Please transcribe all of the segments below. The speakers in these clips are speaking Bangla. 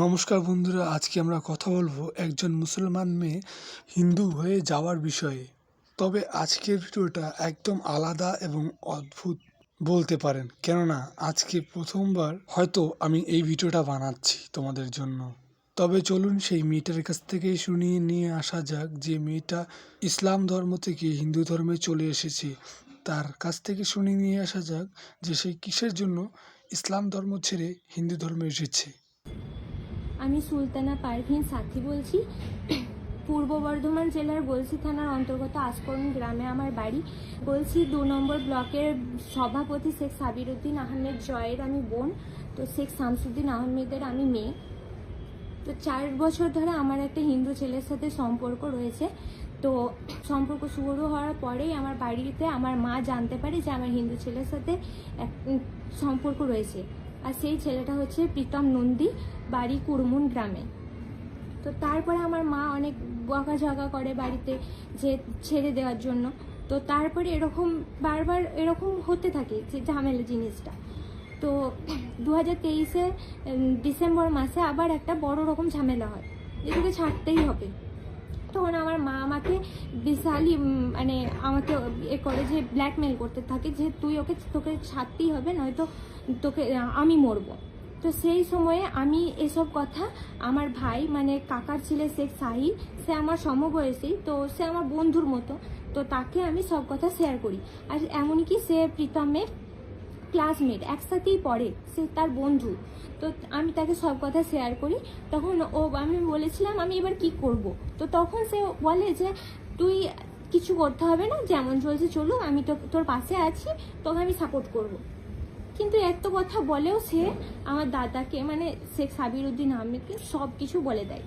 নমস্কার বন্ধুরা, আজকে আমরা কথা বলবো একজন মুসলমান মেয়ে হিন্দু হয়ে যাওয়ার বিষয়ে। তবে আজকের ভিডিওটা একদম আলাদা এবং অদ্ভুত বলতে পারেন, কেননা আজকে প্রথমবার হয়তো আমি এই ভিডিওটা বানাচ্ছি তোমাদের জন্য। তবে চলুন সেই মেয়েটার কাছ থেকে শুনিয়ে নিয়ে আসা যাক, যে মেয়েটা ইসলাম ধর্ম থেকে হিন্দু ধর্মে চলে এসেছে। তার কাছ থেকে শুনিয়ে নিয়ে আসা যাক যে সে কিসের জন্য ইসলাম ধর্ম ছেড়ে হিন্দু ধর্মে এসেছে। আমি সুলতানা পারভিন সাথী বলছি। পূর্ব বর্ধমান জেলার গলসি থানার অন্তর্গত আসকরণ গ্রামে আমার বাড়ি। গলসি 2 নম্বর ব্লকের সভাপতি শেখ সাবিরুদ্দিন আহমেদ জয়ের আমি বোন, তো শেখ শামসুদ্দিন আহমেদের আমি মেয়ে। তো 4 বছর ধরে আমার একটা হিন্দু ছেলের সাথে সম্পর্ক রয়েছে। তো সম্পর্ক শুরু হওয়ার পরেই আমার বাড়িতে আমার মা জানতে পারে যে আমার হিন্দু ছেলের সাথে সম্পর্ক রয়েছে। আর সেই ছেলেটা হচ্ছে প্রীতম নন্দী, বাড়ি কুরমুন গ্রামে। তো তারপরে আমার মা অনেক বকাঝকা করে বাড়িতে যে ছেড়ে দেওয়ার জন্য। তো তারপরে এরকম বারবার এরকম হতে থাকে যে ঝামেলা জিনিসটা। তো 2023-এ ডিসেম্বর মাসে আবার একটা বড় রকম ঝামেলা হয়, যেটাকে ছাড়তেই হবে। তখন আমার মা আমাকে বিশালই আমাকে এ করে যে ব্ল্যাকমেল করতে থাকে যে তোকে ছাড়তেই হবে, নয়তো তোকে আমি মরবো। তো সেই সময়ে আমি এসব কথা আমার ভাই কাকার ছেলে শেখ সাহিল, সে আমার সমবয়সী, তো সে আমার বন্ধুর মতো, তো তাকে আমি সব কথা শেয়ার করি। আর এমনকি সে প্রীতমের ক্লাসমেট, একসাথেই পড়ে, সে তার বন্ধু। তো আমি তাকে সব কথা শেয়ার করি। তখন আমি বলেছিলাম আমি এবার কি করব। তো তখন সে বলে যে তুই কিছু করতে হবে না, যেমন চলছে চলুক, আমি তোর পাশে আছি, তোকে আমি সাপোর্ট করব। কিন্তু এত কথা বলেও সে আমার দাদাকে শেখ সাবিরুদ্দিন আহমেদকে সব কিছু বলে দেয়।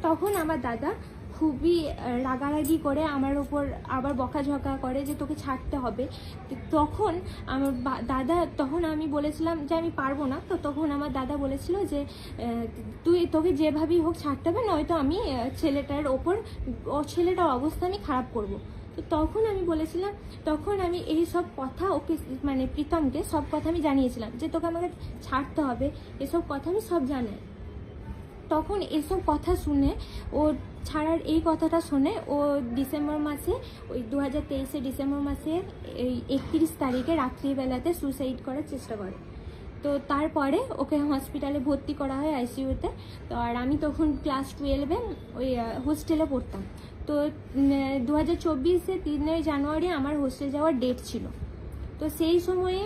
তখন আমার দাদা খুবই রাগারাগি করে আমার ওপর আবার বকাঝকা করে যে তোকে ছাড়তে হবে। তখন আমার তখন আমি বলেছিলাম যে আমি পারবো না। তো তখন আমার দাদা বলেছিল যে তোকে যেভাবেই হোক ছাড়তে হবে, নয়তো আমি ছেলেটার অবস্থা আমি খারাপ করব। তো তখন আমি বলেছিলাম, তখন আমি এই সব কথা ওকে প্রীতমকে সব কথা আমি জানিয়েছিলাম যে তোকে আমাকে ছাড়তে হবে, এসব কথা আমি সব জানাই। তখন এসব কথা শুনে, ও ছাড়ার এই কথাটা শুনে, ও ডিসেম্বর মাসে, ওই 2023-এ ডিসেম্বর মাসে এই 31 তারিখে রাত্রিবেলাতে সুসাইড করার চেষ্টা করে। তো তারপরে ওকে হসপিটালে ভর্তি করা হয়, আইসিইউতে। তো আর আমি তখন ক্লাস 12-এ ওই হোস্টেলে পড়তাম। তো 2024-এ 3 জানুয়ারি আমার হোস্টেল যাওয়ার ডেট ছিল। তো সেই সময়ে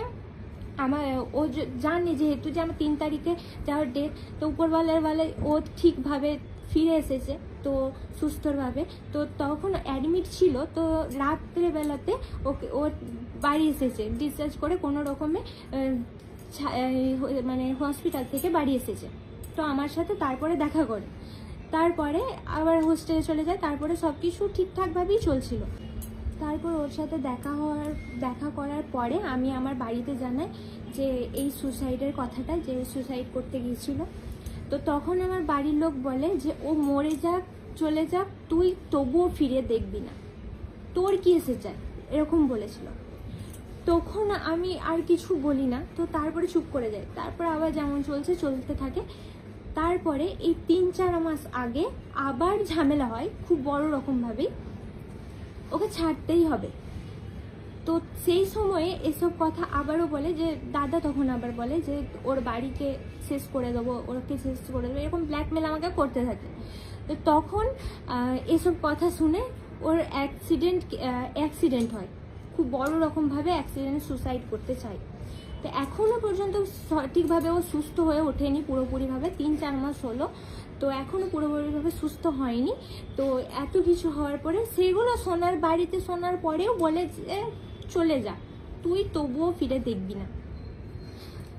ও জানে যেহেতু যে আমার 3 তারিখে যাওয়ার ডেট, তো উপরওয়ালার বেলায় ও ঠিকভাবে ফিরে এসেছে, তো সুস্থভাবে। তো তখন অ্যাডমিট ছিল, তো রাত্রেবেলাতে ও বাড়ি এসেছে, ডিসচার্জ করে কোনো রকমে হসপিটাল থেকে বাড়ি এসেছে। তো আমার সাথে তারপরে দেখা করে, তারপরে আবার হোস্টেলে চলে যায়। তারপরে সব কিছু ঠিকঠাকভাবেই চলছিল। তারপর ওর সাথে দেখা করার পরে আমি আমার বাড়িতে জানাই যে এই সুসাইডের কথাটা, যে সুসাইড করতে গিয়েছিল। তো তখন আমার বাড়ির লোক বলে যে ও মরে যাক, চলে যাক, তুই তবুও ফিরে দেখবি না, তোর কি এসে যায়, এরকম বলেছিল। তখন আমি আর কিছু বলি না, তো তারপরে চুপ করে যাই। তারপর আবার যেমন চলতে থাকে। তারপরে এই 3-4 মাস আগে আবার ঝামেলা হয় খুব বড় রকমভাবেই, ওকে ছাড়তেই হবে। তো সেই সময়ে এসব কথা আবারও বলে যে দাদা তখন আবার বলে যে ওর বাড়িকে শেষ করে দেবো, ওকে শেষ করে দেবো, এরকম ব্ল্যাকমেল আমাকে করতে থাকে। তো তখন এসব কথা শুনে ওর অ্যাক্সিডেন্ট হয়, খুব বড় রকমভাবে অ্যাক্সিডেন্ট, সুসাইড করতে চায়। তো এখনও পর্যন্ত সঠিকভাবে ও সুস্থ হয়ে ওঠেনি পুরোপুরিভাবে, 3-4 মাস হলো, তো এখনও পুরোপুরিভাবে সুস্থ হয়নি। তো এত কিছু হওয়ার পরে সেগুলো বাড়িতে শোনার পরেও বলে যে চলে যা, তুই তবুও ফিরে দেখবি না,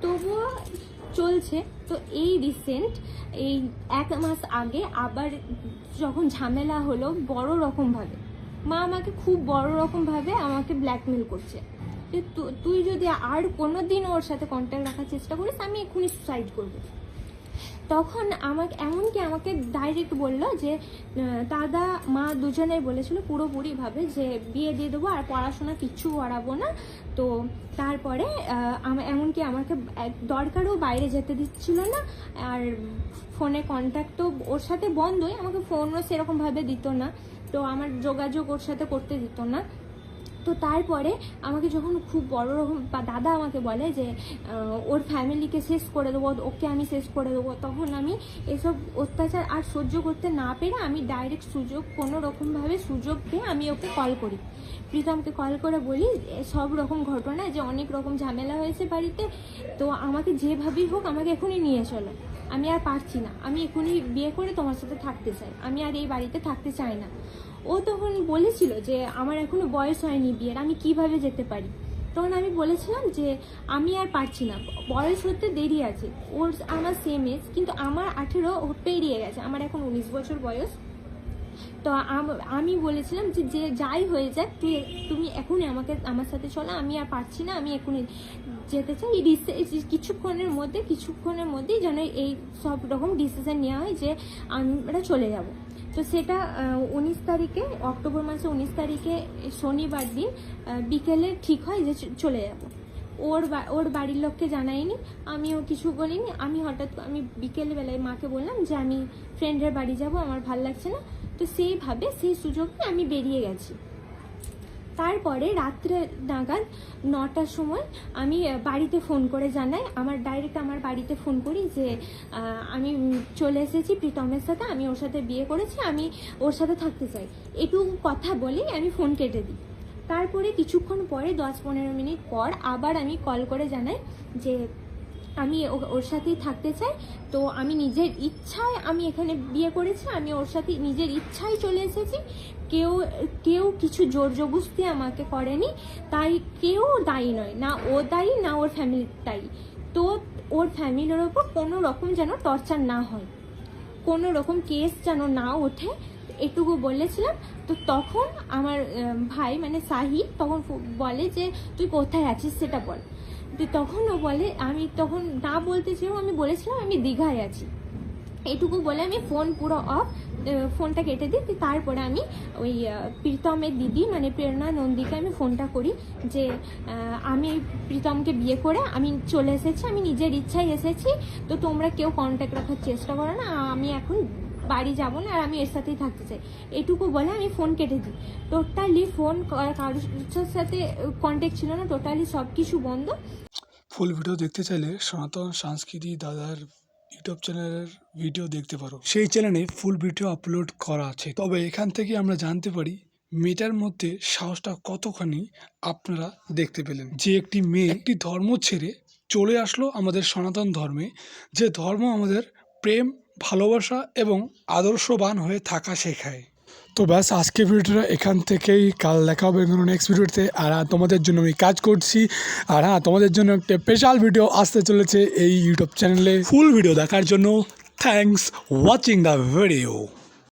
তবুও চলছে। তো এই রিসেন্ট এই 1 মাস আগে আবার যখন ঝামেলা হলো বড় রকমভাবে, মা আমাকে খুব বড় রকমভাবে আমাকে ব্ল্যাকমেল করছে যে তুই যদি আর কোনো দিন ওর সাথে কন্ট্যাক্ট রাখার চেষ্টা করিস, আমি এক্ষুনি সুসাইড করবো। তখন আমাকে ডাইরেক্ট বললো যে দাদা মা দুজনেই বলেছিল পুরোপুরিভাবে যে বিয়ে দিয়ে দেবো আর পড়াশোনা কিচ্ছু করাবো না। তো তারপরে এমনকি আমাকে দরকারও বাইরে যেতে দিচ্ছিল না, আর ফোনে কন্ট্যাক্টও ওর সাথে বন্ধই, আমাকে ফোনও সেরকমভাবে দিত না, তো আমার যোগাযোগ ওর সাথে করতে দিত না। তো তারপরে আমাকে যখন খুব বড় রকম দাদা আমাকে বলে যে ওর ফ্যামিলিকে শেষ করে দেবো, ওকে আমি শেষ করে দেবো, তখন আমি এসব অত্যাচার আর সহ্য করতে না পেরে আমি ডাইরেক্ট কোনো রকমভাবে সুযোগ পেয়ে আমি ওকে কল করি, প্রীতমকে কল করে বলি সব রকম ঘটনা, যে অনেক রকম ঝামেলা হয়েছে বাড়িতে, তো আমাকে যেভাবেই হোক আমাকে এখনই নিয়ে চলো, আমি আর পারছি না, আমি এখনই বিয়ে করে তোমার সাথে থাকতে চাই, আমি আর এই বাড়িতে থাকতে চাই না। ও তখন বলেছিল যে আমার এখনো বয়স হয়নি বিয়ের, আমি কিভাবে যেতে পারি। তখন আমি বলেছিলাম যে আমি আর পারছি না, বয়স হতে দেরি আছে, ওর আমার সেম এজ, কিন্তু আমার 18 পেরিয়ে গেছে, আমার এখন 19 বছর বয়স। তো আমি বলেছিলাম যে যাই হয়ে যাক তুমি এখনই আমার সাথে চলো, আমি আর পারছি না, আমি এখনই যেতে চাই। কিছুক্ষণের মধ্যেই যেন এই সব রকম ডিসিশন নেওয়া হয় যে আমরা চলে যাব। তো সেটা 19 তারিখে, অক্টোবর মাসে 19 তারিখে শনিবার দিন বিকেলে ঠিক হয় যে চলে যাব। ওর বাড়ির লোককে জানাইনি, আমিও কিছু বলিনি, আমি বিকেলবেলায় মাকে বললাম যে আমি ফ্রেন্ডের বাড়ি যাব, আমার ভাল লাগছে না। তো সেই সুযোগে আমি বেরিয়ে গেছি। তারপরে রাত্রে নাগাদ 9টার সময় আমি বাড়িতে ফোন করে জানাই, আমার বাড়িতে ফোন করি যে আমি চলে এসেছি প্রীতমের সাথে, আমি ওর সাথে বিয়ে করেছি, আমি ওর সাথে থাকতে চাই, এটুকু কথা বলেই আমি ফোন কেটে দিই। তারপরে কিছুক্ষণ পরে 10-15 মিনিট পর আবার আমি কল করে জানাই যে আমি ওর সাথেই থাকতে চাই, তো আমি নিজের ইচ্ছায় আমি এখানে বিয়ে করেছি, আমি ওর সাথে নিজের ইচ্ছায় চলে এসেছি, কেউ কিছু জোর জবরদস্তি আমাকে করেনি, তাই কেউ দায়ী নয়, না ও দায়ী না ওর ফ্যামিলি দায়ী। তো ওর ফ্যামিলির ওপর কোনো রকম যেন টর্চার না হয়, কোনো রকম কেস যেন না ওঠে, এটুকু বলেছিলাম। তো তখন আমার ভাই মানে সাহিদ তখন বলে যে তুই কোথায় আছিস সেটা বল। তো তখন ও বলে, আমি তখন না বলতে চেয়েও আমি বলেছিলাম আমি দীঘায় আছি, এটুকু বলে আমি ফোন পুরো অফ, ফোনটা কেটে দিই। তারপরে আমি ওই প্রীতমের দিদি মানে প্রেরণা নন্দীকে আমি ফোনটা করি যে আমি প্রীতমকে বিয়ে করে আমি চলে এসেছি, আমি নিজের ইচ্ছায় এসেছি, তো তোমরা কেউ কন্ট্যাক্ট রাখার চেষ্টা করো না, আমি এখন বাড়ি যাব না, আর আমি এর সাথেই থাকতে চাই, এটুকু বলে আমি ফোন কেটে দিই। টোটালি ফোন কারোর সাথে কন্ট্যাক্ট ছিল না, টোটালি সব কিছু বন্ধ। ফুল ভিডিও দেখতে চাইলে সনাতন সংস্কৃতি দাদার ইউটিউব চ্যানেলের ভিডিও দেখতে পারো, সেই চ্যানেলে ফুল ভিডিও আপলোড করা আছে। তবে এখান থেকে আমরা জানতে পারি মেয়েটার মধ্যে সাহসটা কতখানি আপনারা দেখতে পেলেন, যে একটি মেয়ে একটি ধর্ম ছেড়ে চলে আসলো আমাদের সনাতন ধর্মে, যে ধর্ম আমাদের প্রেম ভালোবাসা এবং আদর্শবান হয়ে থাকা শেখায়। তো ব্যাস আজকে ভিডিওটা এখান থেকেই, কাল দেখা হবে নেক্সট ভিডিওতে। আর তোমাদের জন্য আমি কাজ করছি, আর তোমাদের জন্য একটা স্পেশাল ভিডিও আসতে চলেছে এই ইউটিউব চ্যানেলে। ফুল ভিডিও দেখার জন্য থ্যাঙ্কস ওয়াচিং দ্য ভিডিও।